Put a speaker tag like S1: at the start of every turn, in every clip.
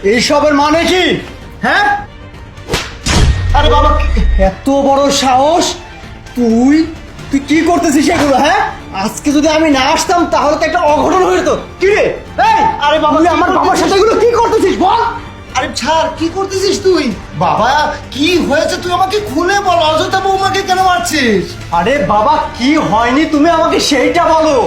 S1: এইসবের মানে কি? হ্যাঁ, আরে বাবা এত বড় সাহস! তুই তুই কি করতেছিস এগুলো? হ্যাঁ, আজকে যদি আমি না আসতাম তাহলে তো একটা অঘটন হয়ে যেত। কি রে? এই, আরে বাবা তুই আমার বাবার সাথে এগুলো কি করতেছিস বল?
S2: আরে ছাড়, কি করতেছিস তুই? বাবা কি হয়েছে তুই আমাকে খুলে বল, অযথা বৌমাকে কেন মারছিস?
S1: আরে বাবা কি হয়নি তুমি আমাকে সেইটা বলো।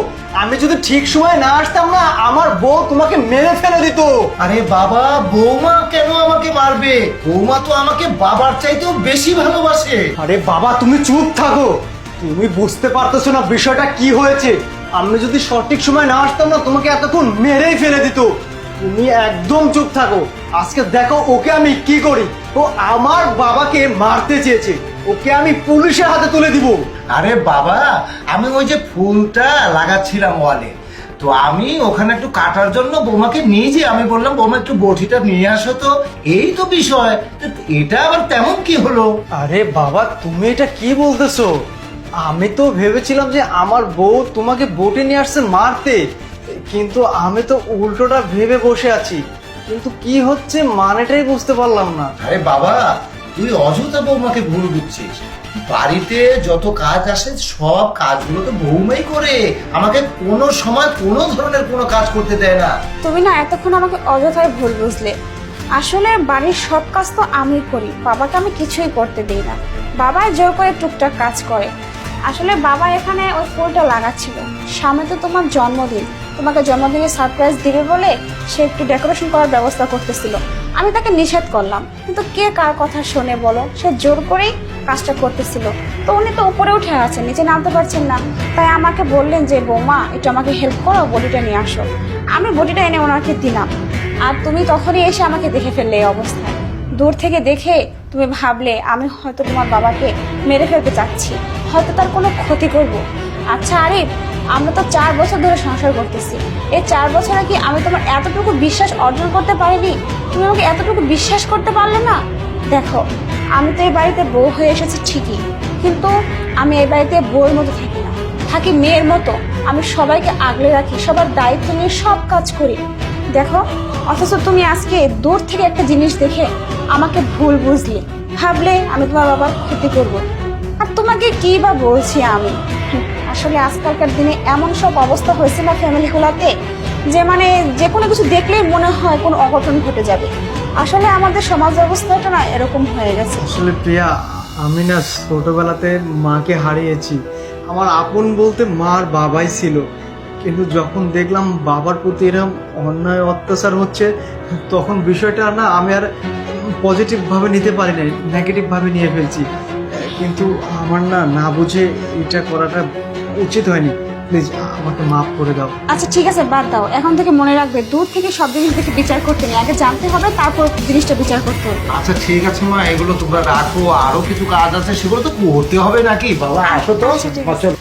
S1: আমি যদি ঠিক সময় না আসতাম না, আমার বউ তোমাকে মেরে ফেলে দিত।
S2: আরে বাবা, বৌমা কেন আমাকে মারবে? বৌমা তো আমাকে বাবার চাইতেও বেশি ভালোবাসে।
S1: আরে বাবা তুমি চুপ থাকো। তুমি বুঝতে পারতেছো না বিষয়টা কি হয়েছে। আমি যদি সঠিক সময় না আসতাম না, তোমাকে এতক্ষণ মেরেই ফেলে দিত। তুমি একদম চুপ থাকো। আজকে দেখো ওকে আমি কি করি। ও আমার বাবাকে মারতে চেয়েছে, ওকে আমি পুলিশের হাতে তুলে দিব।
S2: আরে বাবা, আমি ওই যে ফুলটা লাগাচ্ছিলাম ওয়ালে, তো আমি ওখানে একটু কাটার জন্য বৌমাকে নিয়ে যে আমি বললাম বৌমা একটু বটিটা নিয়ে আসো, তো এই তো বিষয়। তো এটা আবার তেমন কি হলো?
S1: আরে বাবা তুমি এটা কি বলতেছো? আমি তো ভেবেছিলাম যে আমার বউ তোমাকে বটে নিয়ে আসছে মারতে, কিন্তু আমি তো উল্টোটা ভেবে বসে আছি। কিন্তু কি হচ্ছে মানেটাই বুঝতে পারলাম না।
S2: আরে বাবা, তুই অযথা বৌমাকে ভুল বুঝছিস। বাড়িতে যত কাজ আসে সব কাজগুলো তো বৌমাই করে, আমাকে কোনো সময় কোনো ধরনের কোনো কাজ করতে দেয় না।
S3: তুমি না এতক্ষণ আমাকে অযথাই ভুল বুঝলে। আসলে বাড়ির সব কাজ তো আমি করি, বাবাকে আমি কিছুই করতে দিই না। বাবাই জোর করে টুকটাক কাজ করে। আসলে বাবা এখানে ওই ফুলটা লাগাচ্ছিল, সামনে তো তোমার জন্মদিন, তোমাকে জন্মদিনে সারপ্রাইজ দিবে বলে সে একটু ডেকোরেশন করার ব্যবস্থা করতেছিল। আমি তাকে নিষেধ করলাম, কিন্তু কে কার কথা শোনে বলো? সে জোর করেই কাজটা করতেছিল। তো উনি তো উপরে উঠে আছেন, নিচে নামতে পারছেন না। তাই আমাকে বললেন যে বৌমা একটু আমাকে হেল্প করো, বডিটা নিয়ে আসো। আমি বডিটা এনে ওনাকে দিলাম, আর তুমি তখনই এসে আমাকে দেখে ফেললে এই অবস্থায়। দূর থেকে দেখে তুমি ভাবলে আমি হয়তো তোমার বাবাকে মেরে ফেলতে চাচ্ছি, হয়তো তার কোনো ক্ষতি করব। আচ্ছা আরিফ, আমরা তো 4 বছর ধরে সংসার করতেছি। এই 4 বছরে কি আমি তোমার এতটুকু বিশ্বাস অর্জন করতে পারিনি? তুমি আমাকে এতটুকু বিশ্বাস করতে পারলে না? দেখো, আমি তো এই বাড়িতে বউ হয়ে এসেছি ঠিকই, কিন্তু আমি এই বাড়িতে বউর মতো থাকি না, থাকি মেয়ের মতো। আমি সবাইকে আগলে রাখি, সবার দায়িত্ব নিয়ে সব কাজ করি। দেখো, অথচ তুমি আজকে দূর থেকে একটা জিনিস দেখে আমাকে ভুল বুঝলে, ভাবলে আমি তোমার বাবার ক্ষতি করব। আর তোমাকে কি বা বলছি আমি? আসলে আজকালকার দিনে এমন সব অবস্থা হয়েছে না ফ্যামিলিগুলোতে, যে মানে যে কোনো কিছু দেখলেই মনে হয় কোনো অঘটন ঘটে যাবে। আসলে আমাদের সমাজ ব্যবস্থাটা না এরকম হয়ে গেছে।
S1: আসলে প্রিয়া, আমি না ছোটবেলাতে মাকে হারিয়েছি। আমার আপন বলতে মার বাবাই ছিল, কিন্তু যখন দেখলাম বাবার প্রতি এরকম অন্যায় অত্যাচার হচ্ছে, তখন বিষয়টা না আমি আর পজিটিভ ভাবে নিতে পারি নাই, নেগেটিভ ভাবে নিয়ে ফেলছি। কিন্তু আমার না না বুঝে এটা করাটা উচিত হয়নি। প্লিজ আমাকে মাফ করে দাও।
S3: আচ্ছা ঠিক আছে, বাদ দাও। এখন থেকে মনে রাখবে, দূর থেকে সব জিনিস দেখে বিচার করতে নেই, আগে জানতে হবে, তারপর জিনিসটা বিচার করতে হবে।
S2: আচ্ছা ঠিক আছে মা, এগুলো তোমরা রাখো, আরো কিছু কাজ আছে সেগুলো তো করতে হবে নাকি? বাবা আসো তো।
S3: আচ্ছা, ঠিক আছে।
S2: চলো।